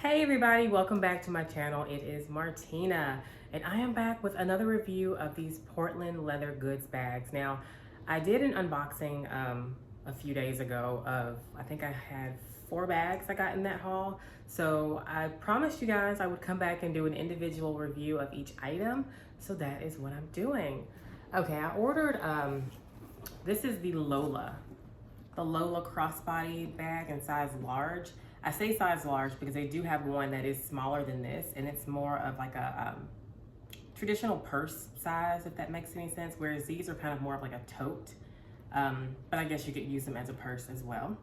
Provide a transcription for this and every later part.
Hey everybody, welcome back to my channel. It is Martina and I am back with another review of these Portland leather goods bags. Now, I did an unboxing a few days ago of, I think I had 4 bags I got in that haul. So I promised you guys I would come back and do an individual review of each item. So that is what I'm doing. Okay, I ordered, this is the Lola crossbody bag in size large. I say size large because they do have one that is smaller than this, and it's more of like a traditional purse size, if that makes any sense, whereas these are kind of more of like a tote. But I guess you could use them as a purse as well.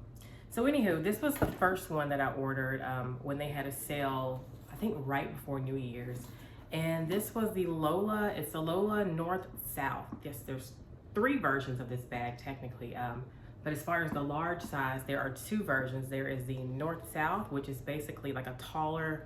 So anywho, this was the first one that I ordered when they had a sale, I think right before New Year's. And this was the Lola, it's the Lola North South. Yes, there's 3 versions of this bag technically. But as far as the large size, there are 2 versions. There is the North-South, which is basically like a taller,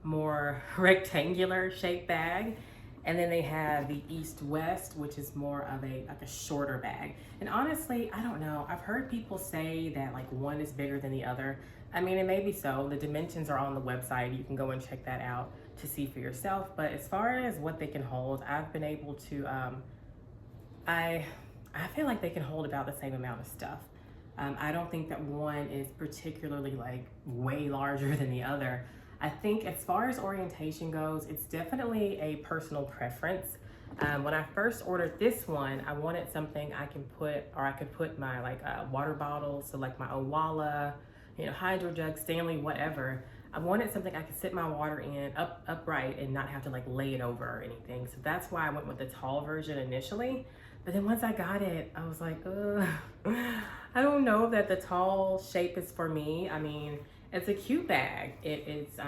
more rectangular shaped bag. And then they have the East-West, which is more of like a shorter bag. And honestly, I don't know. I've heard people say that like one is bigger than the other. I mean, it may be so. The dimensions are on the website. You can go and check that out to see for yourself. But as far as what they can hold, I've been able to, I feel like they can hold about the same amount of stuff. I don't think that one is particularly like way larger than the other. I think as far as orientation goes, it's definitely a personal preference. When I first ordered this one, I wanted something I can put, or I could put my like water bottles, so like my Owala, hydro jug, Stanley, whatever. I wanted something I could sit my water in upright and not have to like lay it over or anything. So that's why I went with the tall version initially. But then once I got it, I was like, I don't know that the tall shape is for me. I mean, it's a cute bag. It is,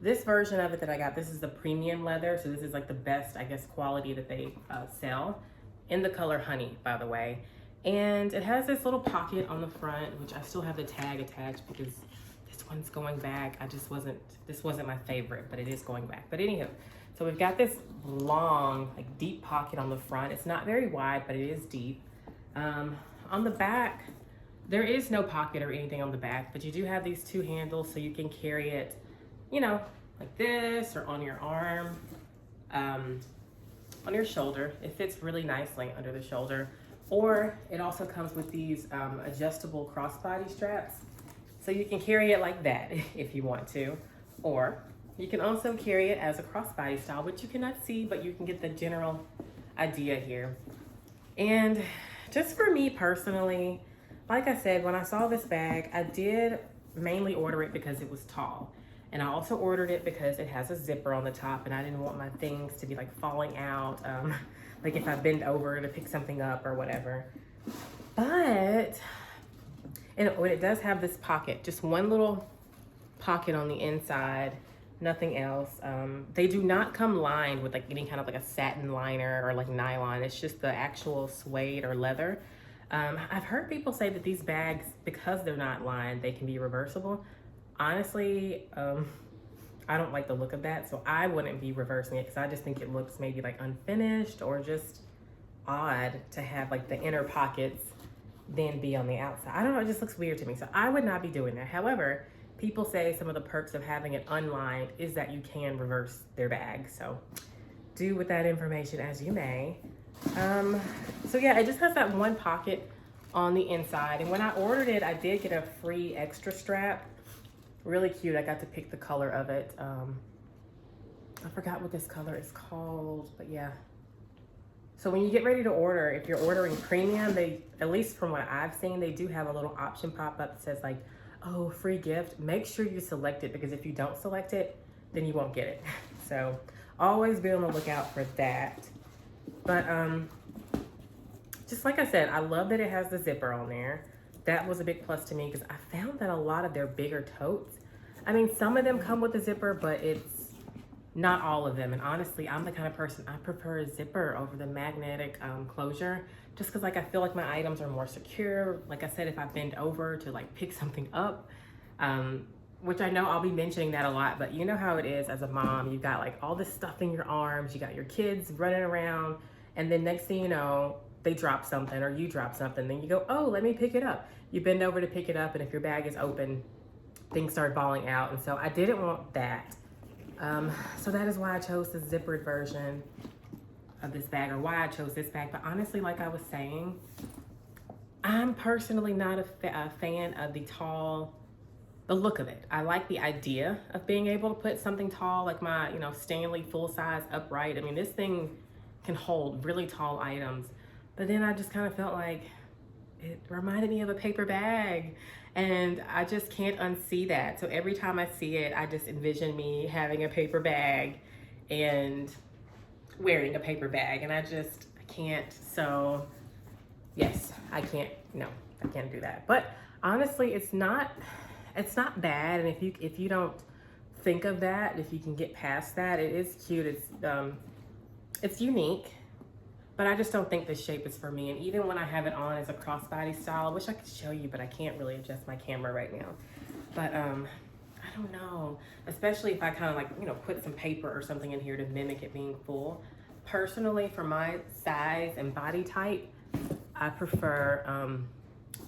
this version of it that I got, this is the premium leather. So this is like the best, I guess, quality that they sell in the color honey, by the way. And it has this little pocket on the front, which I still have the tag attached because this one's going back. This wasn't my favorite, but it is going back. But anywho, so we've got this long, like deep pocket on the front. It's not very wide, but it is deep. On the back, there is no pocket or anything on the back, but you do have these 2 handles so you can carry it, like this or on your arm, on your shoulder. It fits really nicely under the shoulder. Or it also comes with these adjustable crossbody straps. So you can carry it like that if you want to, or you can also carry it as a crossbody style, which you cannot see, but you can get the general idea here. And just for me personally, like I said, when I saw this bag, I did mainly order it because it was tall. And I also ordered it because it has a zipper on the top and I didn't want my things to be like falling out, like if I bend over to pick something up or whatever. But, and it does have this pocket, just one little pocket on the inside, nothing else. They do not come lined with like any kind of like a satin liner or like nylon. It's just the actual suede or leather. I've heard people say that these bags, because they're not lined, they can be reversible. Honestly, I don't like the look of that, so I wouldn't be reversing it because I just think it looks maybe like unfinished or just odd to have like the inner pockets then be on the outside. I don't know, it just looks weird to me, so I would not be doing that. However, people say some of the perks of having it unlined is that you can reverse their bag. So do with that information as you may. So yeah, it just has that one pocket on the inside. And when I ordered it, I did get a free extra strap. Really cute. I got to pick the color of it. I forgot what this color is called, but yeah. So when you get ready to order, if you're ordering premium, they, at least from what I've seen, they do have a little option pop up that says like, oh, free gift. Make sure you select it because if you don't select it, then you won't get it. So always be on the lookout for that. But just like I said, I love that it has the zipper on there. That was a big plus to me because I found that a lot of their bigger totes, I mean, some of them come with a zipper, but it's not all of them. And honestly, I'm the kind of person, I prefer a zipper over the magnetic closure, just because like I feel like my items are more secure. Like I said, if I bend over to like pick something up, which I know I'll be mentioning that a lot, but you know how it is as a mom, you got like all this stuff in your arms, you got your kids running around, and then next thing you know, they drop something or you drop something, then you go, oh, let me pick it up. You bend over to pick it up, and if your bag is open, things started falling out. And so I didn't want that. So that is why I chose the zippered version of this bag, or why I chose this bag. But honestly, like I was saying, I'm personally not a fan of the look of it. I like the idea of being able to put something tall, like my, you know, Stanley full-size upright. I mean, this thing can hold really tall items. But then I just kind of felt like it reminded me of a paper bag, and I just can't unsee that. So every time I see it, I just envision me having a paper bag and wearing a paper bag, and I can't. So yes, I can't do that. But honestly, it's not bad. And if you don't think of that, if you can get past that, it is cute. It's unique, but I just don't think this shape is for me. And even when I have it on as a crossbody style, I wish I could show you, but I can't really adjust my camera right now. But I don't know, especially if I kind of like, you know, put some paper or something in here to mimic it being full. Personally, for my size and body type, I prefer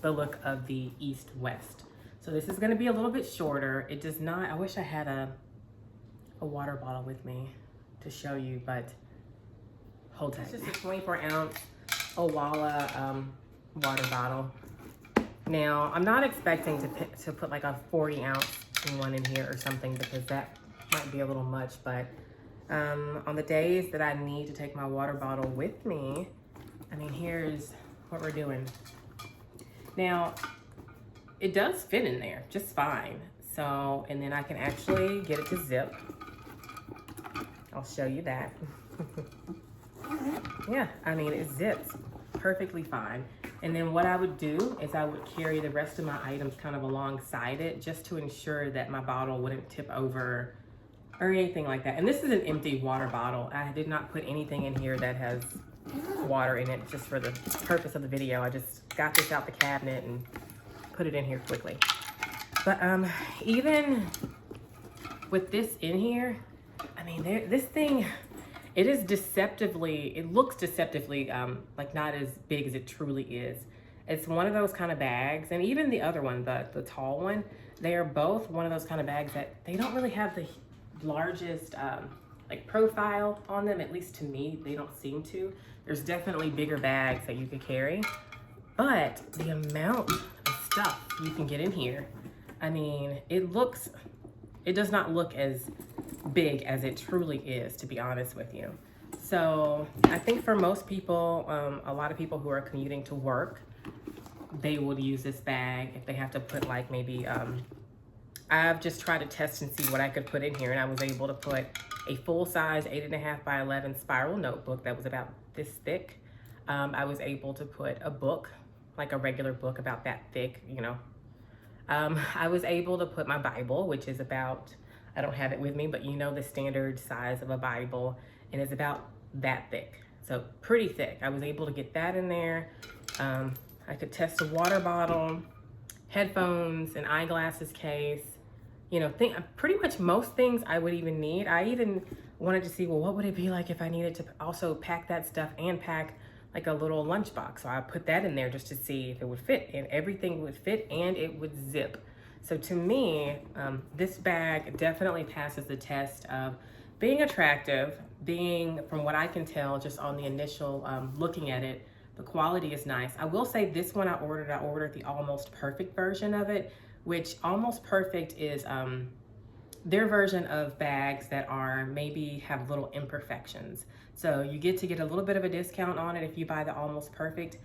the look of the East-West. So this is gonna be a little bit shorter. It does not, I wish I had a water bottle with me to show you, but hold tight. It's just a 24-ounce Lola water bottle. Now, I'm not expecting to put like a 40-ounce one in here or something, because that might be a little much, but on the days that I need to take my water bottle with me, I mean, here's what we're doing. Now, it does fit in there just fine. So, and then I can actually get it to zip. I'll show you that. Yeah, I mean, it zips perfectly fine. And then what I would do is I would carry the rest of my items kind of alongside it, just to ensure that my bottle wouldn't tip over or anything like that. And this is an empty water bottle. I did not put anything in here that has water in it, just for the purpose of the video. I just got this out the cabinet and put it in here quickly. But even with this in here, I mean, this thing, it looks deceptively like not as big as it truly is. It's one of those kind of bags, and even the other one, the tall one, they are both one of those kind of bags that they don't really have the largest like profile on them. At least to me, they don't seem to. There's definitely bigger bags that you could carry, but the amount of stuff you can get in here, I mean, it does not look as big as it truly is, to be honest with you. So I think for most people, a lot of people who are commuting to work, they would use this bag if they have to put like maybe, I've just tried to test and see what I could put in here, and I was able to put a full-size 8.5 by 11 spiral notebook that was about this thick. I was able to put a book, like a regular book about that thick, you know. I was able to put my Bible, which is about, I don't have it with me, but you know the standard size of a Bible, and it's about that thick. So pretty thick. I was able to get that in there. I could test a water bottle, headphones, an eyeglasses case, you know, pretty much most things I would even need. I even wanted to see, well, what would it be like if I needed to also pack that stuff and pack like a little lunchbox. So I put that in there just to see if it would fit, and everything would fit and it would zip. So to me, this bag definitely passes the test of being attractive, being, from what I can tell, just on the initial looking at it, the quality is nice. I will say this one I ordered the Almost Perfect version of it, which Almost Perfect is their version of bags that are maybe have little imperfections. So you get a little bit of a discount on it if you buy the Almost Perfect.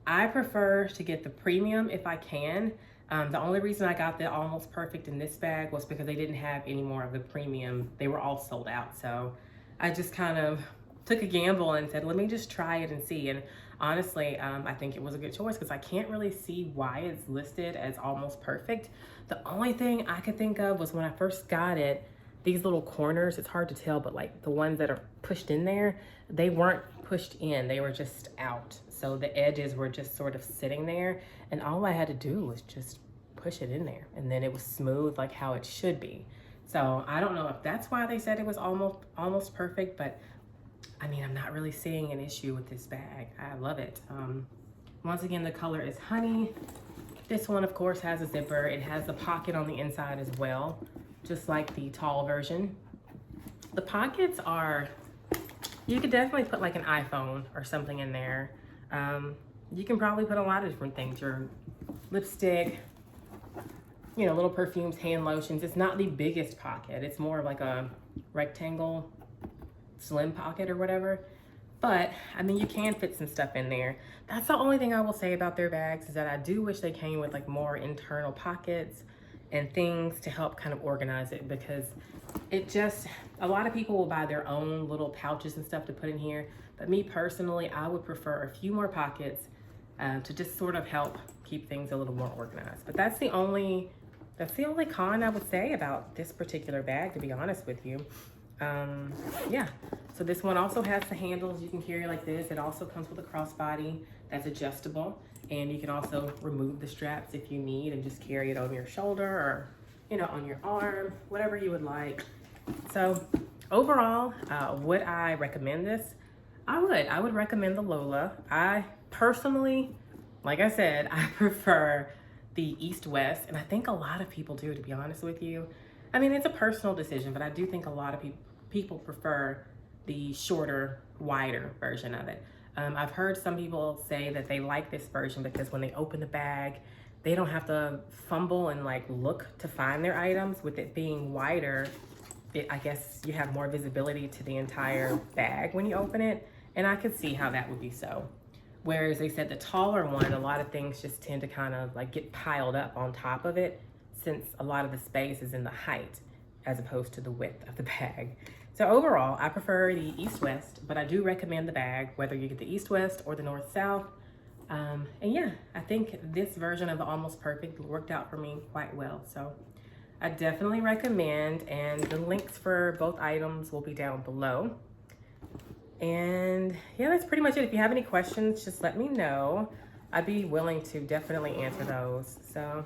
I prefer to get the premium if I can. The only reason I got the Almost Perfect in this bag was because they didn't have any more of the premium. They were all sold out. So I just kind of took a gamble and said, let me just try it and see. And honestly, I think it was a good choice because I can't really see why it's listed as Almost Perfect. The only thing I could think of was when I first got it, these little corners, it's hard to tell, but like the ones that are pushed in there, they weren't pushed in, they were just out. So the edges were just sort of sitting there, and all I had to do was just push it in there, and then it was smooth like how it should be. So I don't know if that's why they said it was almost perfect, but I mean, I'm not really seeing an issue with this bag. I love it. Once again, the color is honey. This one, of course, has a zipper. It has a pocket on the inside as well, just like the tall version. The pockets are, you could definitely put like an iPhone or something in there. You can probably put a lot of different things, your lipstick, you know, little perfumes, hand lotions. It's not the biggest pocket. It's more like a rectangle, slim pocket or whatever. But, I mean, you can fit some stuff in there. That's the only thing I will say about their bags, is that I do wish they came with like more internal pockets and things to help kind of organize it, because it just, a lot of people will buy their own little pouches and stuff to put in here. But me personally, I would prefer a few more pockets to just sort of help keep things a little more organized. But that's the only con I would say about this particular bag, to be honest with you. Yeah, so this one also has the handles you can carry like this. It also comes with a crossbody that's adjustable, and you can also remove the straps if you need and just carry it over your shoulder or, you know, on your arm, whatever you would like. So overall, would I recommend this? I would recommend the Lola. I personally, like I said, I prefer the East-West, and I think a lot of people do, to be honest with you. I mean, it's a personal decision, but I do think a lot of people prefer the shorter, wider version of it. I've heard some people say that they like this version because when they open the bag, they don't have to fumble and like look to find their items. With it being wider, I guess you have more visibility to the entire bag when you open it, and I could see how that would be so. Whereas they said the taller one, a lot of things just tend to kind of like get piled up on top of it, since a lot of the space is in the height as opposed to the width of the bag. So overall, I prefer the East-West, but I do recommend the bag, whether you get the East-West or the North-South. And yeah, I think this version of the Almost Perfect worked out for me quite well. So I definitely recommend, and the links for both items will be down below. And yeah, that's pretty much it. If you have any questions, just let me know. I'd be willing to definitely answer those. So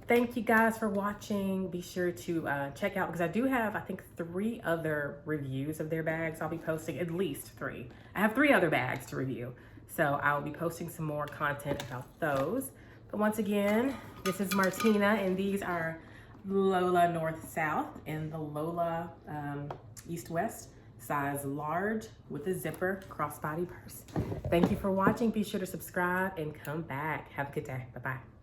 thank you guys for watching. Be sure to check out, because I do have, I think, 3 other reviews of their bags I'll be posting, at least 3. I have 3 other bags to review. So I'll be posting some more content about those. But once again, this is Martina, and these are Lola North-South and the Lola East-West. Size large with a zipper crossbody purse. Thank you for watching. Be sure to subscribe and come back. Have a good day. Bye-bye.